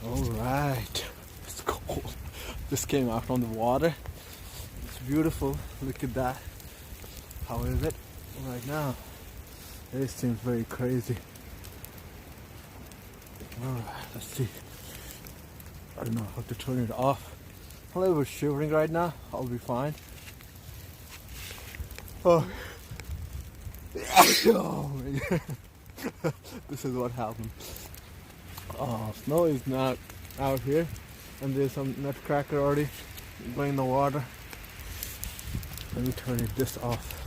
Alright, it's cold. Just came out from the water. It's beautiful. Look at that. How is it right now? It seems very crazy. Alright, let's see. I don't know how to turn it off. I'm a little bit shivering right now. I'll be fine. Oh, oh my God. This is what happened. Oh, snow is not out here, and there's some nutcracker already going in the water. Let me turn this off.